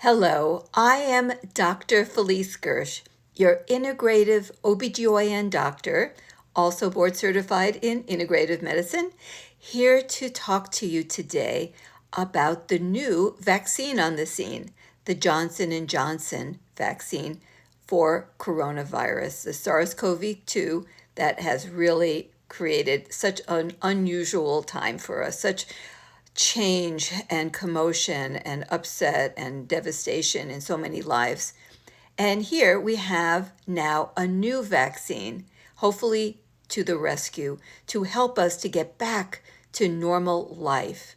Hello, I am Dr. Felice Gersh, your integrative OBGYN doctor, also board certified in integrative medicine, here to talk to you today about the new vaccine on the scene, the Johnson & Johnson vaccine for coronavirus, the SARS-CoV-2 that has really created such an unusual time for us, such change and commotion and upset and devastation in so many lives. And here we have now a new vaccine, hopefully to the rescue, to help us to get back to normal life.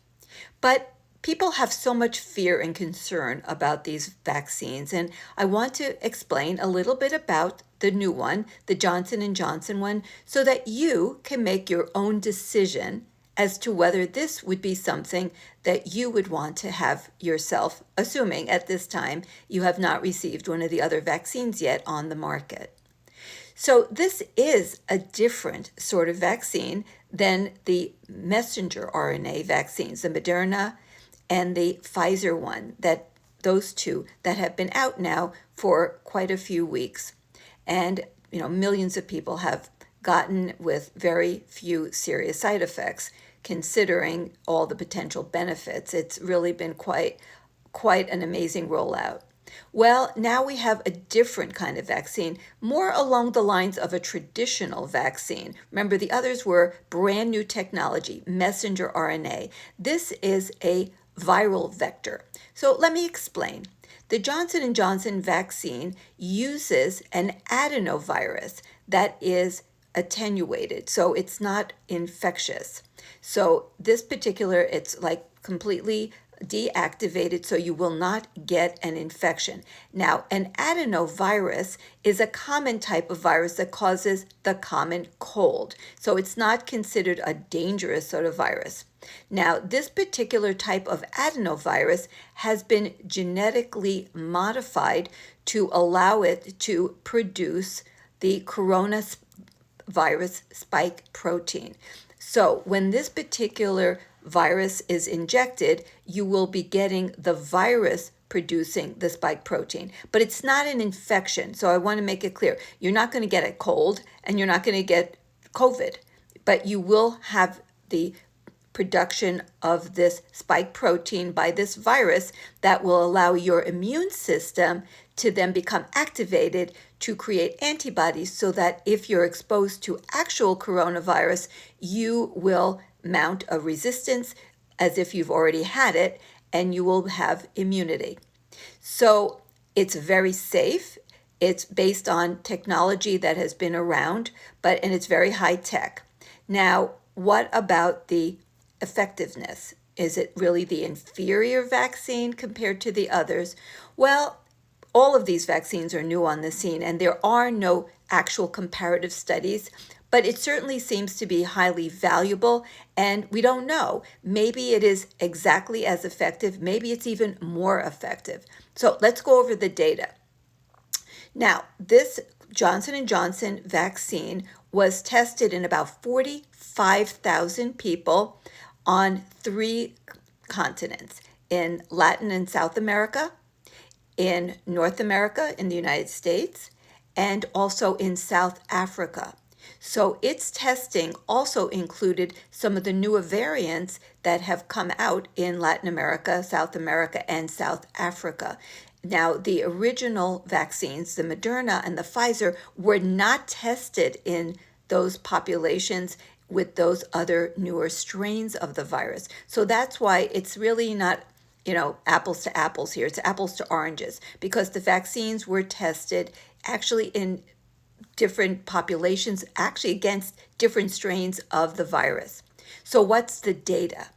But people have so much fear and concern about these vaccines, and I want to explain a little bit about the new one, the Johnson & Johnson one, so that you can make your own decision as to whether this would be something that you would want to have yourself, assuming at this time you have not received one of the other vaccines yet on the market. So this is a different sort of vaccine than the messenger RNA vaccines, the Moderna and the Pfizer one, those two that have been out now for quite a few weeks. And millions of people have gotten with very few serious side effects, considering all the potential benefits. It's really been quite an amazing rollout. Well, now we have a different kind of vaccine, more along the lines of a traditional vaccine. Remember, the others were brand new technology, messenger RNA. This is a viral vector. So let me explain. The Johnson & Johnson vaccine uses an adenovirus that is attenuated, so it's not infectious. So this particular, it's like completely deactivated, so you will not get an infection. Now, an adenovirus is a common type of virus that causes the common cold. So it's not considered a dangerous sort of virus. Now, this particular type of adenovirus has been genetically modified to allow it to produce the coronavirus spike protein. So when this particular virus is injected, you will be getting the virus producing the spike protein. But it's not an infection, so I want to make it clear. You're not going to get a cold and you're not going to get COVID, but you will have the production of this spike protein by this virus that will allow your immune system to then become activated to create antibodies, so that if you're exposed to actual coronavirus, you will mount a resistance as if you've already had it, and you will have immunity. So it's very safe. It's based on technology that has been around, and it's very high tech. Now, what about the effectiveness? Is it really the inferior vaccine compared to the others? Well, all of these vaccines are new on the scene, and there are no actual comparative studies, but it certainly seems to be highly valuable, and we don't know. Maybe it is exactly as effective, maybe it's even more effective. So let's go over the data. Now, this Johnson & Johnson vaccine was tested in about 45,000 people on 3 continents, in Latin and South America, in North America, in the United States, and also in South Africa. So its testing also included some of the newer variants that have come out in Latin America, South America, and South Africa. Now, the original vaccines, the Moderna and the Pfizer, were not tested in those populations with those other newer strains of the virus. So that's why it's really not apples to apples here. It's apples to oranges, because the vaccines were tested actually in different populations, actually against different strains of the virus. So what's the data?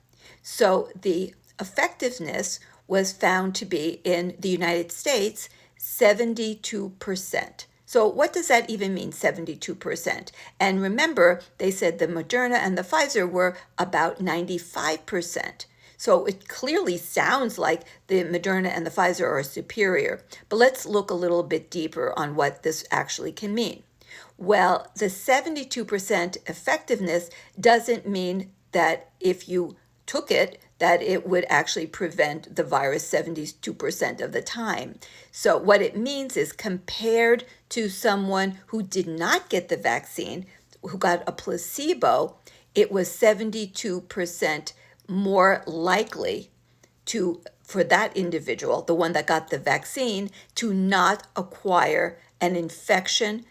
So the effectiveness was found to be, in the United States, 72%. So what does that even mean, 72%? And remember, they said the Moderna and the Pfizer were about 95%. So it clearly sounds like the Moderna and the Pfizer are superior. But let's look a little bit deeper on what this actually can mean. Well, the 72% effectiveness doesn't mean that if you took it, that it would actually prevent the virus 72% of the time. So what it means is, compared to someone who did not get the vaccine, who got a placebo, it was 72% more likely for that individual, the one that got the vaccine, to not acquire an infection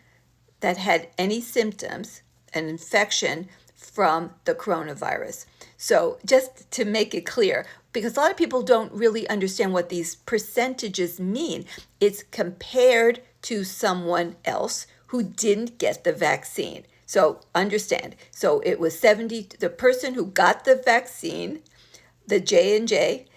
that had any symptoms, an infection from the coronavirus. So just to make it clear, because a lot of people don't really understand what these percentages mean, it's compared to someone else who didn't get the vaccine. So understand, so it was the person who got the vaccine, the J&J,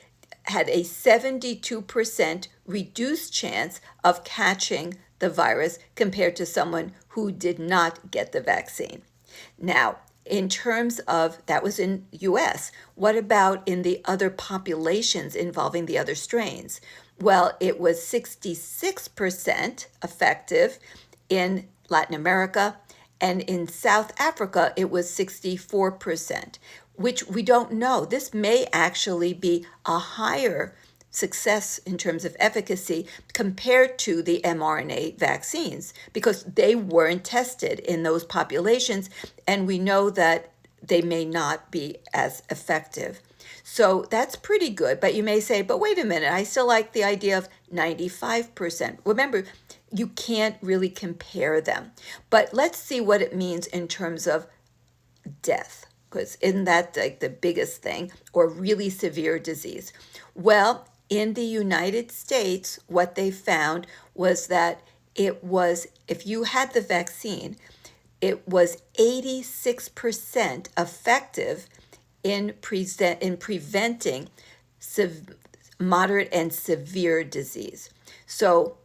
had a 72% reduced chance of catching the virus compared to someone who did not get the vaccine. Now, in terms of, that was in US, what about in the other populations involving the other strains? Well, it was 66% effective in Latin America, and in South Africa, it was 64%, which we don't know. This may actually be a higher success in terms of efficacy compared to the mRNA vaccines, because they weren't tested in those populations, and we know that they may not be as effective. So that's pretty good, but you may say, but wait a minute, I still like the idea of 95%. Remember, you can't really compare them. But let's see what it means in terms of death, because isn't that like the biggest thing, or really severe disease? Well, in the United States, what they found was that it was, if you had the vaccine, it was 86% effective in preventing moderate and severe disease. So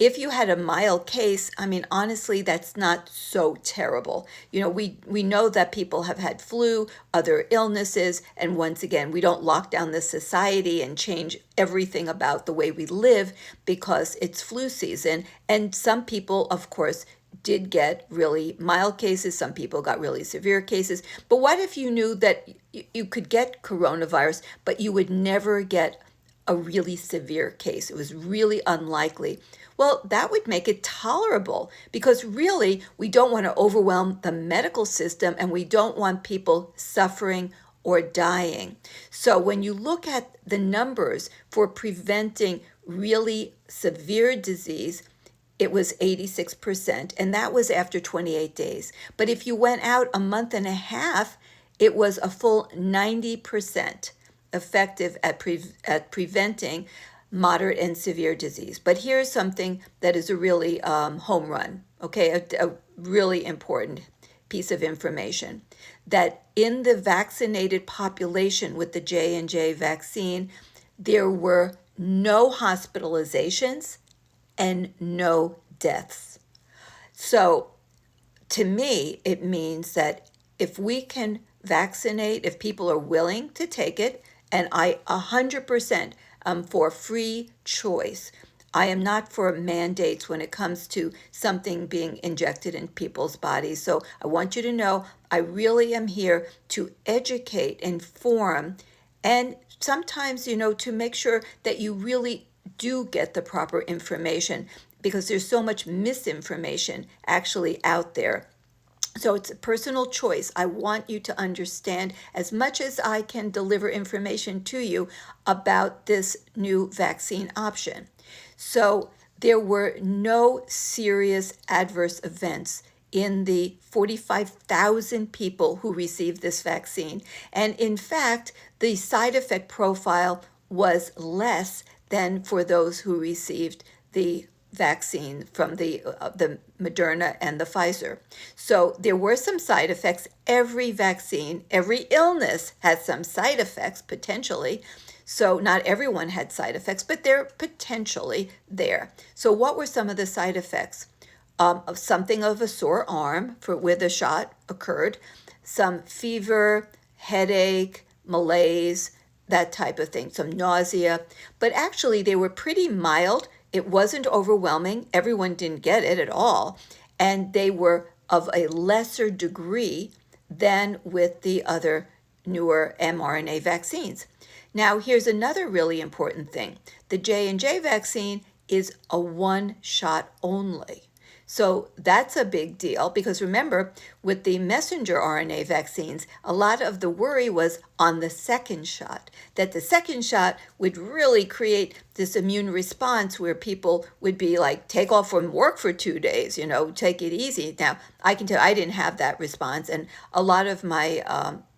if you had a mild case, I mean, honestly, that's not so terrible. You know, we know that people have had flu, other illnesses, and once again, we don't lock down the society and change everything about the way we live because it's flu season. And some people, of course, did get really mild cases. Some people got really severe cases. But what if you knew that you could get coronavirus, but you would never get a really severe case? It was really unlikely. Well, that would make it tolerable, because really we don't want to overwhelm the medical system, and we don't want people suffering or dying. So when you look at the numbers for preventing really severe disease, it was 86%, and that was after 28 days. But if you went out a month and a half, it was a full 90% effective at preventing moderate and severe disease. But here's something that is a really home run, okay, a really important piece of information, that in the vaccinated population with the J&J vaccine, there were no hospitalizations and no deaths. So to me, it means that if we can vaccinate, if people are willing to take it, and I 100% for free choice. I am not for mandates when it comes to something being injected in people's bodies. So I want you to know I really am here to educate, inform, and sometimes, to make sure that you really do get the proper information, because there's so much misinformation actually out there. So it's a personal choice. I want you to understand as much as I can deliver information to you about this new vaccine option. So there were no serious adverse events in the 45,000 people who received this vaccine. And in fact, the side effect profile was less than for those who received the vaccine from the Moderna and the Pfizer. So there were some side effects. Every vaccine, every illness has some side effects potentially. So not everyone had side effects, but they're potentially there. So what were some of the side effects? Something of a sore arm for where the shot occurred, some fever, headache, malaise, that type of thing, some nausea. But actually they were pretty mild. It wasn't overwhelming. Everyone didn't get it at all. And they were of a lesser degree than with the other newer mRNA vaccines. Now, here's another really important thing. The J&J vaccine is a one shot only. So that's a big deal because remember, with the messenger RNA vaccines, a lot of the worry was on the second shot, that the second shot would really create this immune response where people would be like, take off from work for 2 days, take it easy. Now, I can tell I didn't have that response, and a lot of my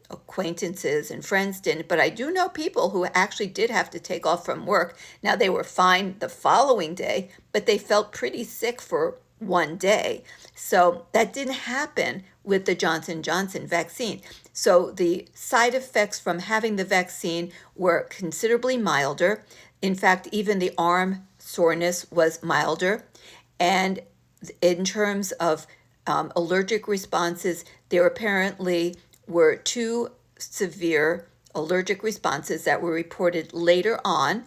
acquaintances and friends didn't, but I do know people who actually did have to take off from work. Now, they were fine the following day, but they felt pretty sick for 1 day. So that didn't happen with the Johnson & Johnson vaccine. So the side effects from having the vaccine were considerably milder. In fact, even the arm soreness was milder. And in terms of allergic responses, there apparently were 2 severe allergic responses that were reported later on,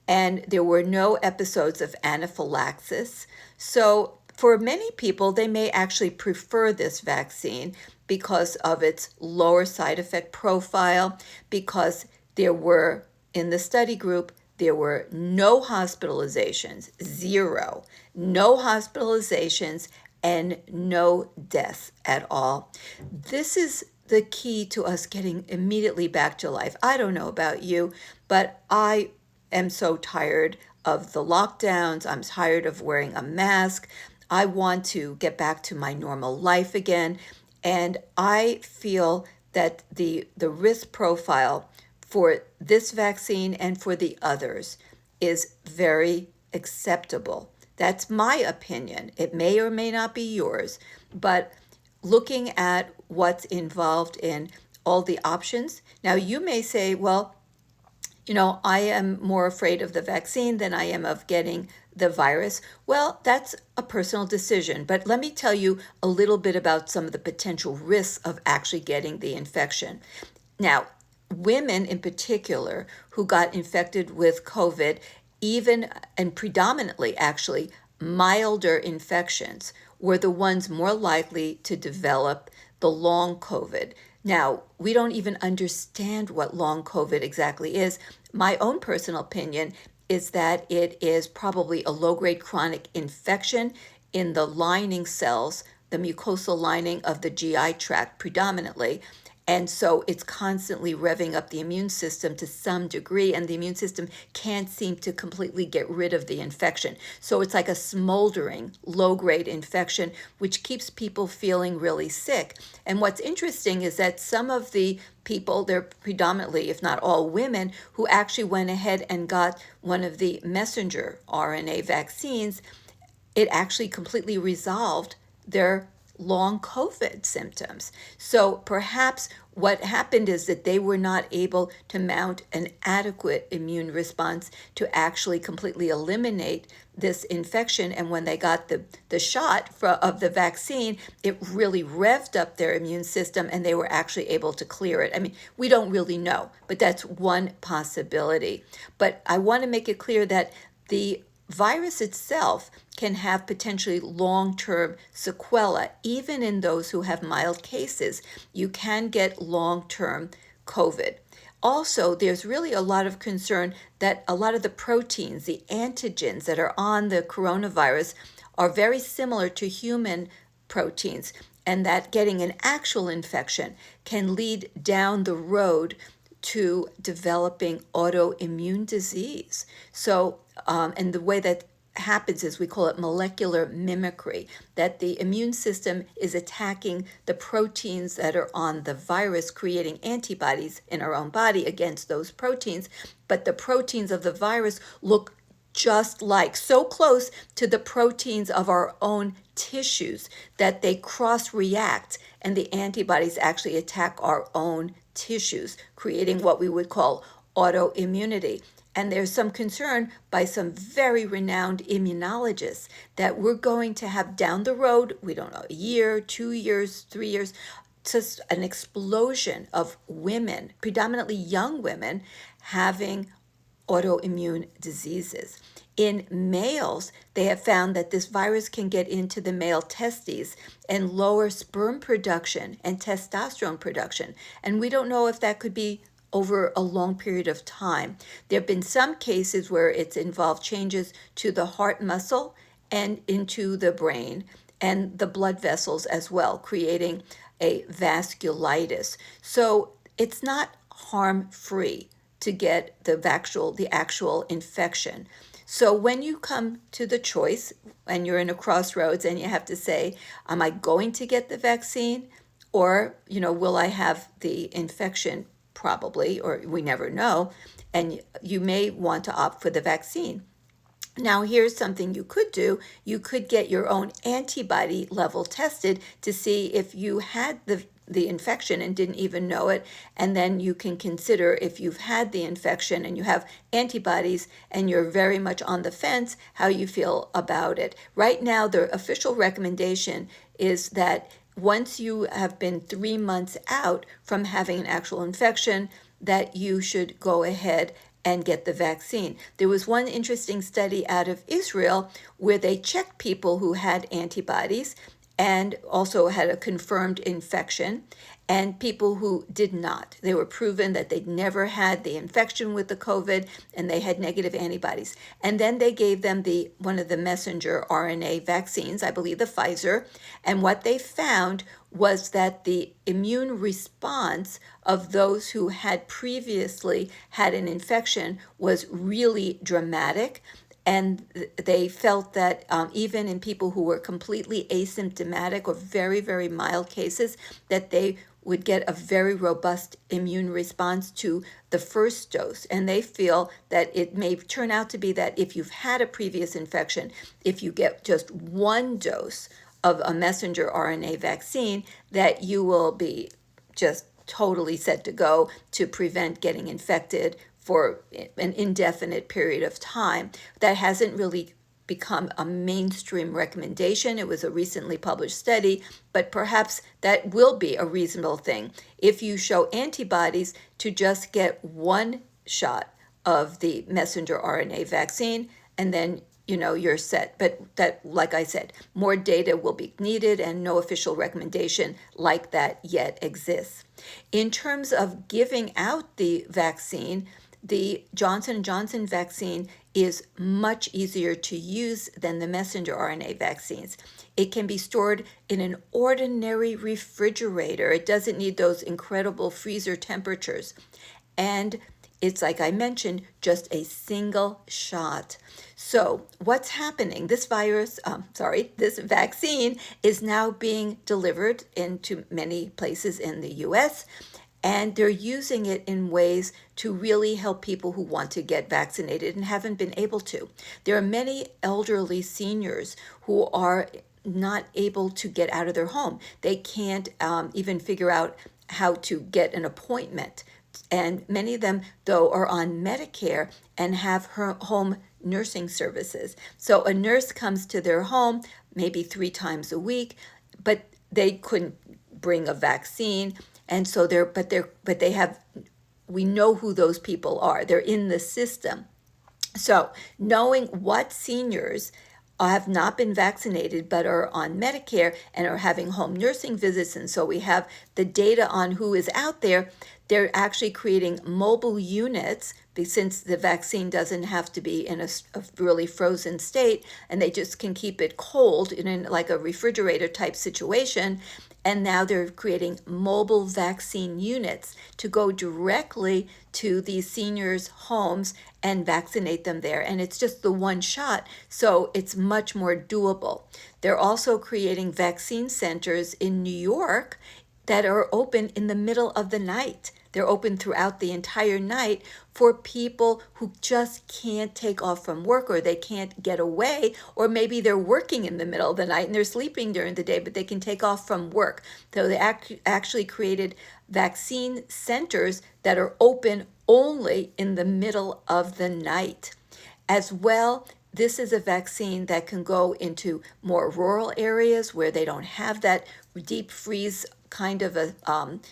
and there were no episodes of anaphylaxis. So for many people, they may actually prefer this vaccine because of its lower side effect profile, because there were, in the study group, there were no hospitalizations, 0, no hospitalizations, and no deaths at all. This is the key to us getting immediately back to life. I don't know about you, but I am so tired of the lockdowns. I'm tired of wearing a mask. I want to get back to my normal life again. And I feel that the risk profile for this vaccine and for the others is very acceptable. That's my opinion. It may or may not be yours, but looking at what's involved in all the options. Now, you may say, well, I am more afraid of the vaccine than I am of getting the virus. Well, that's a personal decision, but let me tell you a little bit about some of the potential risks of actually getting the infection. Now, women in particular who got infected with COVID, even and predominantly actually milder infections, were the ones more likely to develop the long COVID. Now, we don't even understand what long COVID exactly is. My own personal opinion is that it is probably a low-grade chronic infection in the lining cells, the mucosal lining of the GI tract predominantly. And so it's constantly revving up the immune system to some degree, and the immune system can't seem to completely get rid of the infection. So it's like a smoldering low-grade infection, which keeps people feeling really sick. And what's interesting is that some of the people, they're predominantly, if not all, women who actually went ahead and got one of the messenger RNA vaccines, it actually completely resolved their long COVID symptoms. So perhaps what happened is that they were not able to mount an adequate immune response to actually completely eliminate this infection. And when they got the shot of the vaccine, it really revved up their immune system and they were actually able to clear it. I mean, we don't really know, but that's one possibility. But I want to make it clear that the virus itself can have potentially long-term sequelae, even in those who have mild cases. You can get long-term COVID. Also, there's really a lot of concern that a lot of the proteins, the antigens that are on the coronavirus, are very similar to human proteins, and that getting an actual infection can lead down the road to developing autoimmune disease. So, and the way that happens is we call it molecular mimicry, that the immune system is attacking the proteins that are on the virus, creating antibodies in our own body against those proteins. But the proteins of the virus look just like, so close to the proteins of our own tissues that they cross-react, and the antibodies actually attack our own tissues, creating what we would call autoimmunity. And there's some concern by some very renowned immunologists that we're going to have down the road, we don't know, a year, 2 years, 3 years, just an explosion of women, predominantly young women, having autoimmune diseases. In males, they have found that this virus can get into the male testes and lower sperm production and testosterone production. And we don't know if that could be over a long period of time. There have been some cases where it's involved changes to the heart muscle and into the brain and the blood vessels as well, creating a vasculitis. So it's not harm-free to get the actual infection. So when you come to the choice and you're in a crossroads and you have to say, am I going to get the vaccine, or, will I have the infection? Probably, or we never know, and you may want to opt for the vaccine. Now, here's something you could do. You could get your own antibody level tested to see if you had the infection and didn't even know it. And then you can consider, if you've had the infection and you have antibodies and you're very much on the fence, how you feel about it. Right now, the official recommendation is that once you have been 3 months out from having an actual infection, that you should go ahead and get the vaccine. There was one interesting study out of Israel where they checked people who had antibodies and also had a confirmed infection, and people who did not. They were proven that they'd never had the infection with the COVID and they had negative antibodies. And then they gave them one of the messenger RNA vaccines, I believe the Pfizer, and what they found was that the immune response of those who had previously had an infection was really dramatic. And they felt that even in people who were completely asymptomatic or very, very mild cases, that they would get a very robust immune response to the first dose. And they feel that it may turn out to be that if you've had a previous infection, if you get just one dose of a messenger RNA vaccine, that you will be just totally set to go to prevent getting infected for an indefinite period of time. That hasn't really become a mainstream recommendation. It was a recently published study, but perhaps that will be a reasonable thing. If you show antibodies, to just get one shot of the messenger RNA vaccine, and then you're set. But that, like I said, more data will be needed, and no official recommendation like that yet exists. In terms of giving out the vaccine, the Johnson & Johnson vaccine is much easier to use than the messenger RNA vaccines. It can be stored in an ordinary refrigerator. It doesn't need those incredible freezer temperatures. And it's, like I mentioned, just a single shot. So what's happening? This vaccine is now being delivered into many places in the U.S., and they're using it in ways to really help people who want to get vaccinated and haven't been able to. There are many elderly seniors who are not able to get out of their home. They can't even figure out how to get an appointment. And many of them, though, are on Medicare and have home nursing services. So a nurse comes to their home maybe 3 times a week, but they couldn't bring a vaccine. And so we know who those people are. They're in the system. So knowing what seniors have not been vaccinated but are on Medicare and are having home nursing visits, and so we have the data on who is out there, they're actually creating mobile units, since the vaccine doesn't have to be in a really frozen state, and they just can keep it cold in like a refrigerator type situation. And now they're creating mobile vaccine units to go directly to these seniors' homes and vaccinate them there. And it's just the one shot, so it's much more doable. They're also creating vaccine centers in New York that are open in the middle of the night. They're open throughout the entire night for people who just can't take off from work, or they can't get away, or maybe they're working in the middle of the night and they're sleeping during the day, but they can take off from work. So they actually created vaccine centers that are open only in the middle of the night. As well, this is a vaccine that can go into more rural areas where they don't have that deep freeze kind of a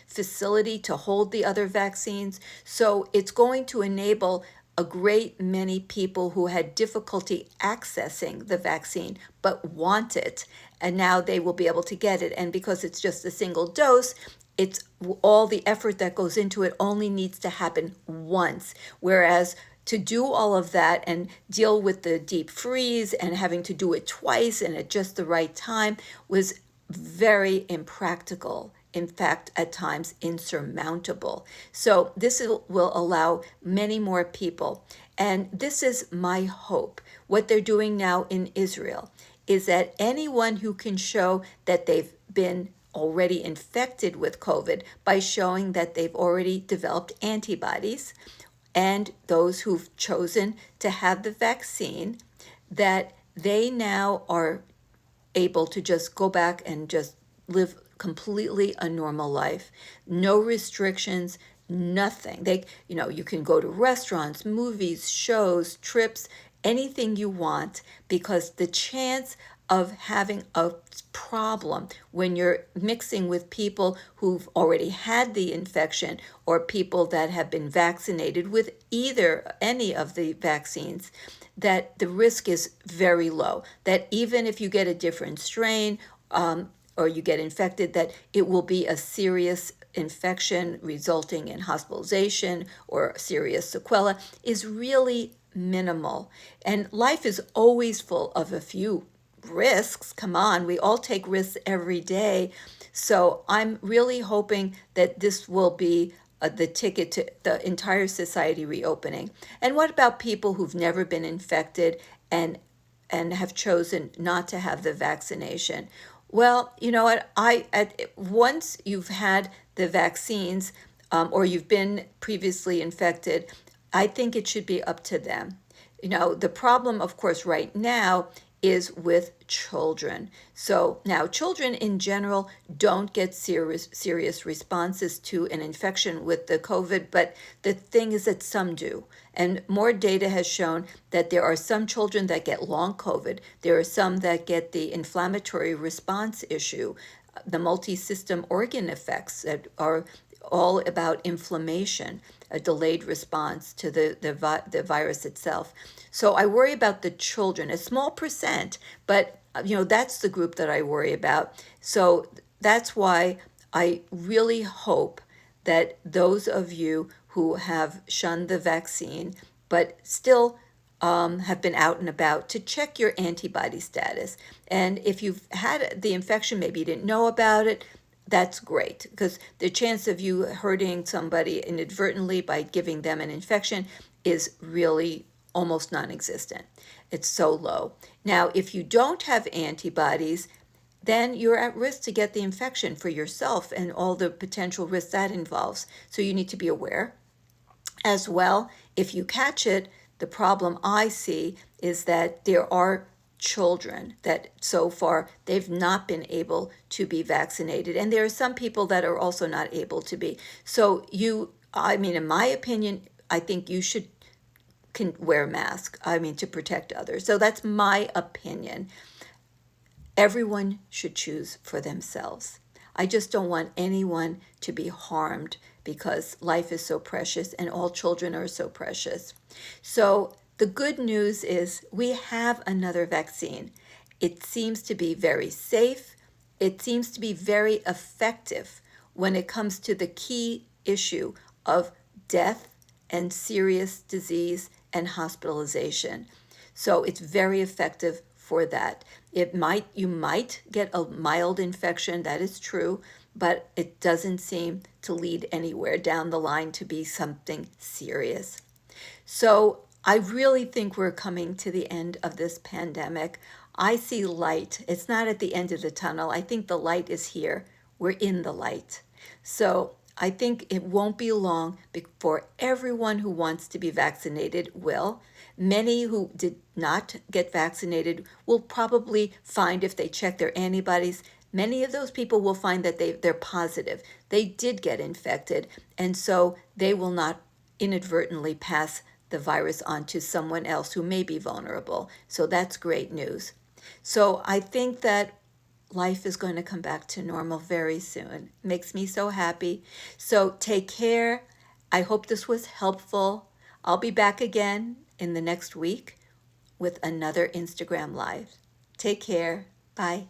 facility to hold the other vaccines. So it's going to enable a great many people who had difficulty accessing the vaccine but want it, and now they will be able to get it. And because it's just a single dose, it's all the effort that goes into it only needs to happen once. Whereas to do all of that and deal with the deep freeze and having to do it twice and at just the right time was very impractical. In fact, at times insurmountable. So this will allow many more people. And this is my hope. What they're doing now in Israel is that anyone who can show that they've been already infected with COVID by showing that they've already developed antibodies, and those who've chosen to have the vaccine, that they now are able to just go back and just live completely a normal life. No restrictions, nothing. You can go to restaurants, movies, shows, trips, anything you want, because the chance of having a problem when you're mixing with people who've already had the infection or people that have been vaccinated with any of the vaccines, that the risk is very low. That even if you get a different strain or you get infected, that it will be a serious infection resulting in hospitalization or serious sequela is really minimal. And life is always full of a few risks. Come on, we all take risks every day. So I'm really hoping that this will be the ticket to the entire society reopening. And what about people who've never been infected and have chosen not to have the vaccination? Well, you know what? Once you've had the vaccines or you've been previously infected, I think it should be up to them. The problem, of course, right now is with children. So now children in general don't get serious responses to an infection with the COVID, but the thing is that some do. And more data has shown that there are some children that get long COVID. There are some that get the inflammatory response issue, the multi-system organ effects that are all about inflammation, a delayed response to the virus itself. So I worry about the children, a small percent, but that's the group that I worry about. So that's why I really hope that those of you who have shunned the vaccine but still have been out and about, to check your antibody status. And if you've had the infection, maybe you didn't know about it, that's great, because the chance of you hurting somebody inadvertently by giving them an infection is really almost non-existent. It's so low. Now, if you don't have antibodies, then you're at risk to get the infection for yourself and all the potential risks that involves. So you need to be aware. As well, if you catch it, the problem I see is that there are children that so far they've not been able to be vaccinated, and there are some people that are also not able to be. So in my opinion, I think you can wear a mask, to protect others. So that's my opinion. Everyone should choose for themselves. I just don't want anyone to be harmed, because life is so precious and all children are so precious. So the good news is we have another vaccine. It seems to be very safe. It seems to be very effective when it comes to the key issue of death and serious disease and hospitalization. So it's very effective for that. You might get a mild infection, that is true, but it doesn't seem to lead anywhere down the line to be something serious. So I really think we're coming to the end of this pandemic. I see light. It's not at the end of the tunnel. I think the light is here. We're in the light. So I think it won't be long before everyone who wants to be vaccinated will. Many who did not get vaccinated will probably find, if they check their antibodies, many of those people will find that they're positive. They did get infected, and so they will not inadvertently pass the virus on to someone else who may be vulnerable. So that's great news. So I think that life is going to come back to normal very soon. Makes me so happy. So take care. I hope this was helpful. I'll be back again in the next week with another Instagram Live. Take care. Bye.